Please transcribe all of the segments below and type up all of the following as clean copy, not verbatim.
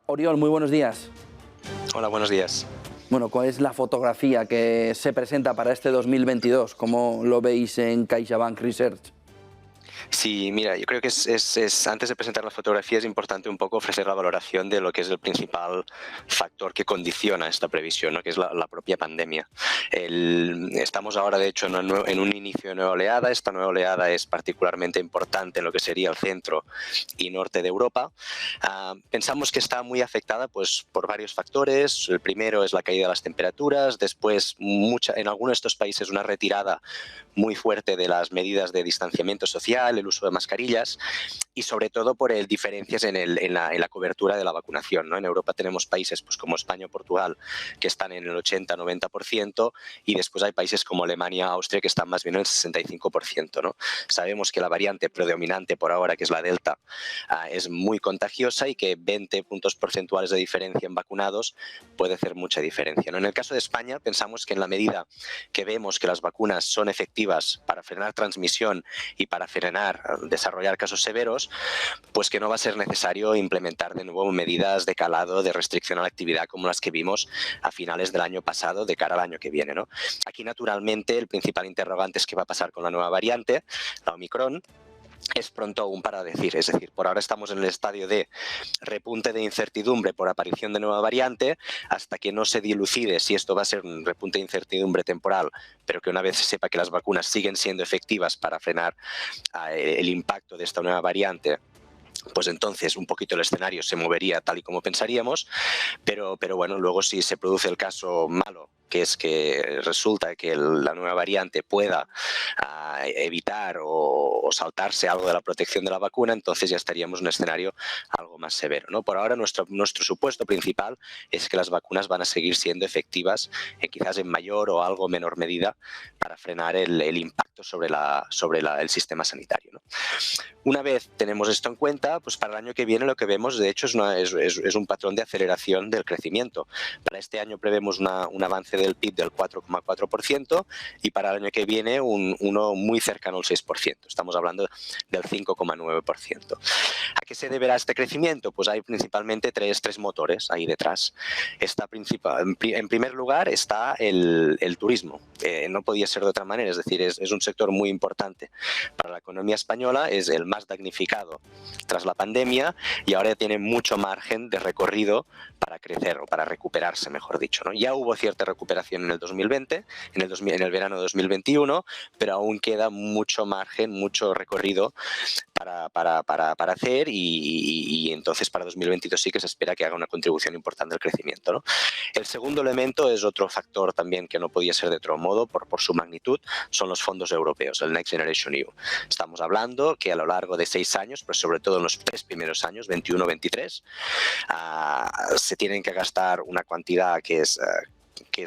Oriol, muy buenos días. Hola, buenos días. Bueno, ¿cuál es la fotografía que se presenta para este 2022? ¿Cómo lo veis en CaixaBank Research? Sí, mira, yo creo que antes de presentar la fotografía es importante un poco ofrecer la valoración de lo que es el principal factor que condiciona esta previsión, ¿no? Que es la propia pandemia. Estamos ahora, de hecho, en un inicio de nueva oleada. Esta nueva oleada es particularmente importante en lo que sería el centro y norte de Europa. Pensamos que está muy afectada pues, por varios factores. El primero es la caída de las temperaturas, después en algunos de estos países una retirada muy fuerte de las medidas de distanciamiento social, el uso de mascarillas y sobre todo por diferencias en la cobertura de la vacunación, ¿no? En Europa tenemos países pues, como España o Portugal que están en el 80-90% y después hay países como Alemania, Austria que están más bien en el 65%, ¿no? Sabemos que la variante predominante por ahora, que es la Delta, es muy contagiosa y que 20 puntos porcentuales de diferencia en vacunados puede hacer mucha diferencia, ¿no? En el caso de España pensamos que en la medida que vemos que las vacunas son efectivas para frenar transmisión y para frenar desarrollar casos severos, pues que no va a ser necesario implementar de nuevo medidas de calado, de restricción a la actividad como las que vimos a finales del año pasado de cara al año que viene, ¿no? Aquí, naturalmente, el principal interrogante es qué va a pasar con la nueva variante, la Omicron. Es pronto aún para decir, es decir, por ahora estamos en el estadio de repunte de incertidumbre por aparición de nueva variante, hasta que no se dilucide si esto va a ser un repunte de incertidumbre temporal, pero que una vez se sepa que las vacunas siguen siendo efectivas para frenar el impacto de esta nueva variante, pues entonces un poquito el escenario se movería tal y como pensaríamos, pero bueno, luego si se produce el caso malo, que es que resulta que la nueva variante pueda evitar o saltarse algo de la protección de la vacuna, entonces ya estaríamos en un escenario algo más severo, ¿no? Por ahora nuestro supuesto principal es que las vacunas van a seguir siendo efectivas, quizás en mayor o algo menor medida, para frenar el impacto sobre el sistema sanitario, ¿no? Una vez tenemos esto en cuenta, pues para el año que viene lo que vemos, de hecho, es un patrón de aceleración del crecimiento. Para este año prevemos un avance del PIB del 4,4% y para el año que viene uno muy cercano al 6%. Estamos hablando del 5,9%. ¿A qué se deberá este crecimiento? Pues hay principalmente tres motores ahí detrás. En primer lugar está el turismo. No podía ser de otra manera, es decir, es un sector muy importante para la economía española, es el más damnificado tras la pandemia y ahora tiene mucho margen de recorrido para crecer o para recuperarse, mejor dicho, ¿no? Ya hubo cierta recuperación en el 2020, en el verano de 2021, pero aún queda mucho margen, mucho recorrido para hacer y entonces para 2022 sí que se espera que haga una contribución importante al crecimiento, ¿no? El segundo elemento es otro factor también que no podía ser de otro modo por su magnitud, son los fondos europeos, el Next Generation EU. Estamos hablando que a lo largo de 6 años, pero sobre todo en los 3 primeros años, 21-23, se tienen que gastar una cantidad que es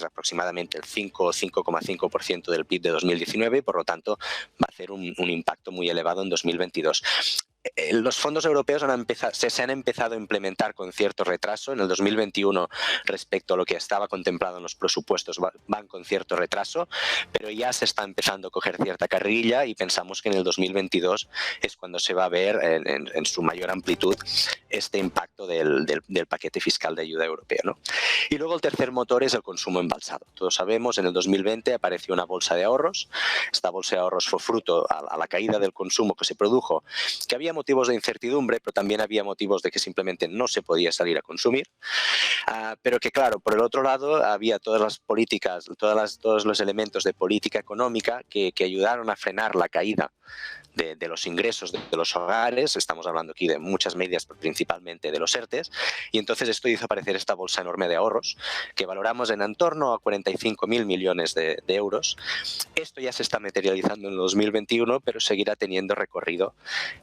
aproximadamente el 5,5% del PIB de 2019 y por lo tanto va a hacer un impacto muy elevado en 2022. Los fondos europeos se han empezado a implementar con cierto retraso. En el 2021, respecto a lo que estaba contemplado en los presupuestos, van con cierto retraso, pero ya se está empezando a coger cierta carrilla y pensamos que en el 2022 es cuando se va a ver en su mayor amplitud este impacto del paquete fiscal de ayuda europeo, ¿no? Y luego el tercer motor es el consumo embalsado. Todos sabemos, en el 2020 apareció una bolsa de ahorros. Esta bolsa de ahorros fue fruto a la caída del consumo que se produjo, que había motivos de incertidumbre, pero también había motivos de que simplemente no se podía salir a consumir. Pero que, claro, por el otro lado había todas las políticas, todos los elementos de política económica que ayudaron a frenar la caída de los ingresos de los hogares. Estamos hablando aquí de muchas medidas, principalmente de los ERTEs, y entonces esto hizo aparecer esta bolsa enorme de ahorros que valoramos en torno a 45.000 millones de euros. Esto ya se está materializando en el 2021, pero seguirá teniendo recorrido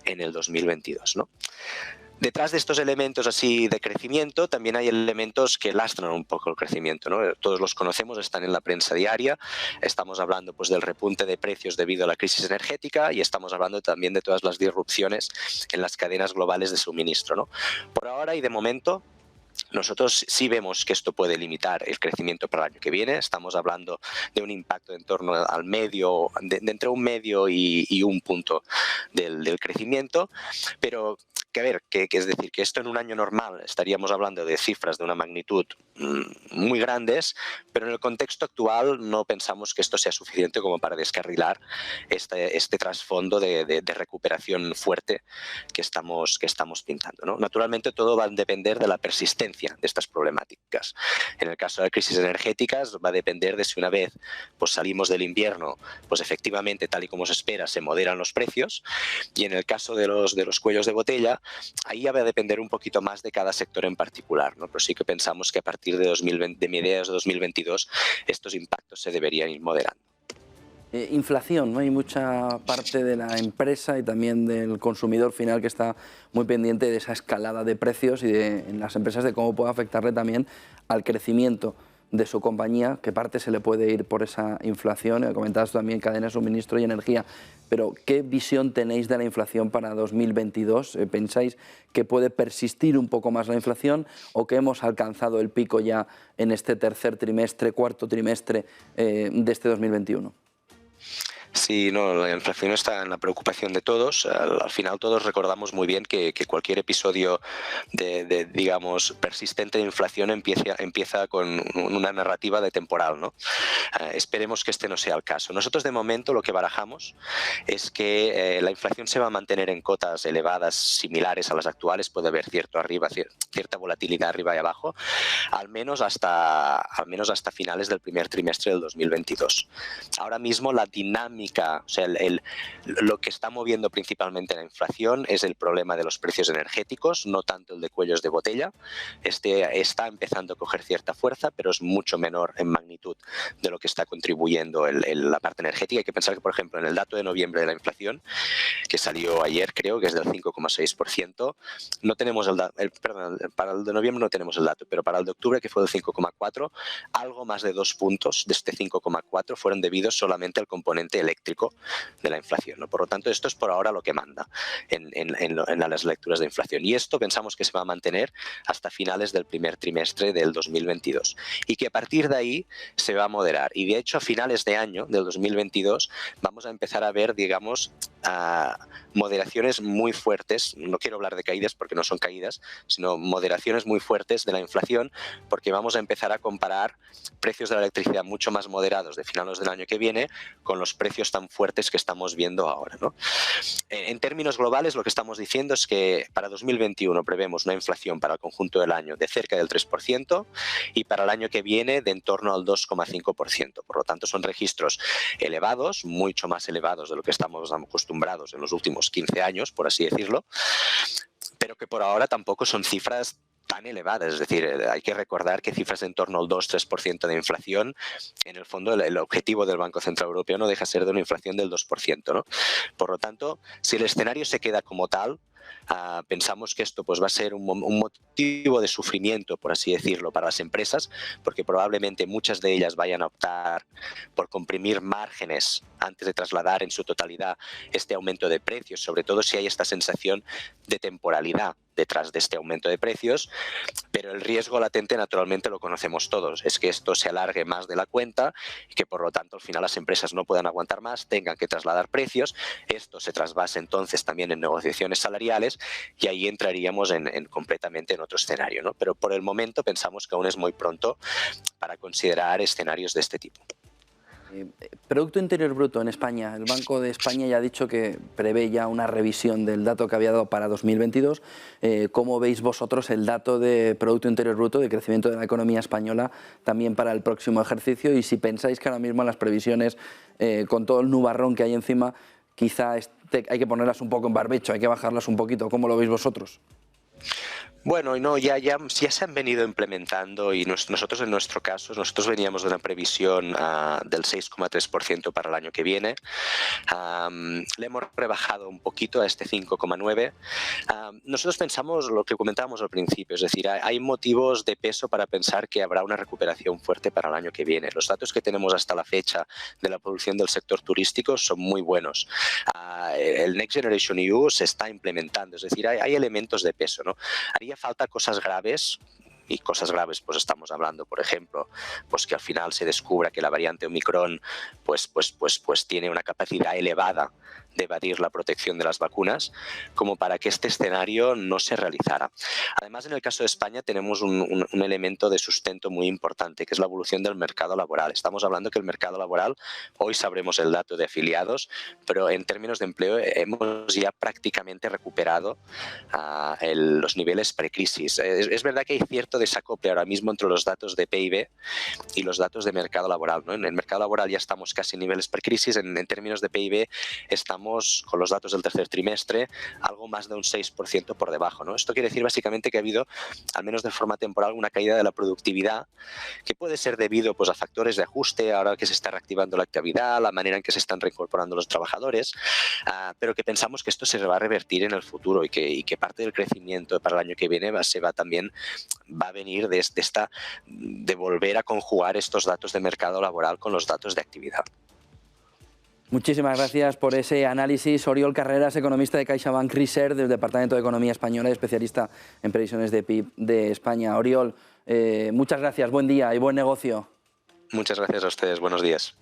en el 2022, ¿no? Detrás de estos elementos así de crecimiento también hay elementos que lastran un poco el crecimiento, ¿no? Todos los conocemos, están en la prensa diaria. Estamos hablando pues del repunte de precios debido a la crisis energética y estamos hablando también de todas las disrupciones en las cadenas globales de suministro, ¿no? Por ahora y de momento, nosotros sí vemos que esto puede limitar el crecimiento para el año que viene. Estamos hablando de un impacto en torno al medio, de entre un medio y un punto del crecimiento, pero que es decir, que esto en un año normal estaríamos hablando de cifras de una magnitud muy grandes, pero en el contexto actual no pensamos que esto sea suficiente como para descarrilar este trasfondo de recuperación fuerte que estamos pintando, ¿no? Naturalmente todo va a depender de la persistencia de estas problemáticas. En el caso de crisis energéticas va a depender de si una vez pues, salimos del invierno, pues efectivamente tal y como se espera se moderan los precios, y en el caso de los cuellos de botella, ahí ya va a depender un poquito más de cada sector en particular, ¿no? Pero sí que pensamos que a partir de mediados de 2022 estos impactos se deberían ir moderando. Inflación, ¿no? Hay mucha parte de la empresa y también del consumidor final que está muy pendiente de esa escalada de precios y en las empresas de cómo puede afectarle también al crecimiento de su compañía, qué parte se le puede ir por esa inflación. Comentabas también cadena de suministro y energía, pero ¿qué visión tenéis de la inflación para 2022? ¿Pensáis que puede persistir un poco más la inflación o que hemos alcanzado el pico ya en este tercer trimestre, cuarto trimestre de este 2021? Sí, no, la inflación está en la preocupación de todos. Al final todos recordamos muy bien que cualquier episodio digamos, persistente de inflación empieza con una narrativa de temporal, ¿no? Esperemos que este no sea el caso. Nosotros de momento lo que barajamos es que la inflación se va a mantener en cotas elevadas similares a las actuales, puede haber cierta volatilidad arriba y abajo, al menos hasta finales del primer trimestre del 2022. Ahora mismo la dinámica, o sea, lo que está moviendo principalmente la inflación es el problema de los precios energéticos, no tanto el de cuellos de botella. Este está empezando a coger cierta fuerza, pero es mucho menor en magnitud de lo que está contribuyendo la parte energética. Hay que pensar que, por ejemplo, en el dato de noviembre de la inflación, que salió ayer, creo que es del 5,6%, no tenemos perdón, para el de noviembre no tenemos el dato, pero para el de octubre, que fue del 5,4%, algo más de 2 puntos de este 5,4 fueron debidos solamente al componente eléctrico de la inflación, ¿no? Por lo tanto, esto es por ahora lo que manda en las lecturas de inflación. Y esto pensamos que se va a mantener hasta finales del primer trimestre del 2022 y que a partir de ahí se va a moderar. Y de hecho, a finales de año del 2022 vamos a empezar a ver, digamos, moderaciones muy fuertes. No quiero hablar de caídas porque no son caídas, sino moderaciones muy fuertes de la inflación, porque vamos a empezar a comparar precios de la electricidad mucho más moderados de finales del año que viene con los precios tan fuertes que estamos viendo ahora, ¿no? En términos globales, lo que estamos diciendo es que para 2021 prevemos una inflación para el conjunto del año de cerca del 3% y para el año que viene de en torno al 2,5%. Por lo tanto, son registros elevados, mucho más elevados de lo que estamos acostumbrados en los últimos 15 años, por así decirlo, pero que por ahora tampoco son cifras tan elevadas. Es decir, hay que recordar que cifras en torno al 2-3% de inflación, en el fondo el objetivo del Banco Central Europeo no deja de ser de una inflación del 2%, ¿no? Por lo tanto, si el escenario se queda como tal, pensamos que esto pues, va a ser un motivo de sufrimiento, por así decirlo, para las empresas, porque probablemente muchas de ellas vayan a optar por comprimir márgenes antes de trasladar en su totalidad este aumento de precios, sobre todo si hay esta sensación de temporalidad detrás de este aumento de precios, pero el riesgo latente naturalmente lo conocemos todos, es que esto se alargue más de la cuenta y que por lo tanto al final las empresas no puedan aguantar más, tengan que trasladar precios, esto se trasvase entonces también en negociaciones salariales y ahí entraríamos completamente en otro escenario, ¿no? Pero por el momento pensamos que aún es muy pronto para considerar escenarios de este tipo. Producto Interior Bruto en España. El Banco de España ya ha dicho que prevé ya una revisión del dato que había dado para 2022. ¿Cómo veis vosotros el dato de Producto Interior Bruto, de crecimiento de la economía española, también para el próximo ejercicio? Y si pensáis que ahora mismo las previsiones, con todo el nubarrón que hay encima, quizá hay que ponerlas un poco en barbecho, hay que bajarlas un poquito. ¿Cómo lo veis vosotros? Bueno, no, ya se han venido implementando y nosotros en nuestro caso, nosotros veníamos de una previsión del 6,3% para el año que viene. Le hemos rebajado un poquito a este 5,9%. Nosotros pensamos lo que comentábamos al principio, es decir, hay motivos de peso para pensar que habrá una recuperación fuerte para el año que viene. Los datos que tenemos hasta la fecha de la producción del sector turístico son muy buenos. El Next Generation EU se está implementando, es decir, hay elementos de peso, ¿no? Haría falta cosas graves y cosas graves, pues estamos hablando, por ejemplo, pues que al final se descubra que la variante Omicron pues tiene una capacidad elevada de evadir la protección de las vacunas, como para que este escenario no se realizara. Además, en el caso de España tenemos un elemento de sustento muy importante, que es la evolución del mercado laboral. Estamos hablando que el mercado laboral, hoy sabremos el dato de afiliados, pero en términos de empleo hemos ya prácticamente recuperado los niveles precrisis. Es verdad que hay cierto desacople ahora mismo entre los datos de PIB y los datos de mercado laboral, ¿no? En el mercado laboral ya estamos casi en niveles precrisis, en términos de PIB estamos, con los datos del tercer trimestre, algo más de un 6% por debajo, ¿no? Esto quiere decir básicamente que ha habido, al menos de forma temporal, una caída de la productividad que puede ser debido pues, a factores de ajuste, ahora que se está reactivando la actividad, la manera en que se están reincorporando los trabajadores, pero que pensamos que esto se va a revertir en el futuro y que parte del crecimiento para el año que viene va a venir de volver a conjugar estos datos de mercado laboral con los datos de actividad. Muchísimas gracias por ese análisis. Oriol Carreras, economista de CaixaBank Research, del Departamento de Economía Española y especialista en previsiones de PIB de España. Oriol, muchas gracias, buen día y buen negocio. Muchas gracias a ustedes, buenos días.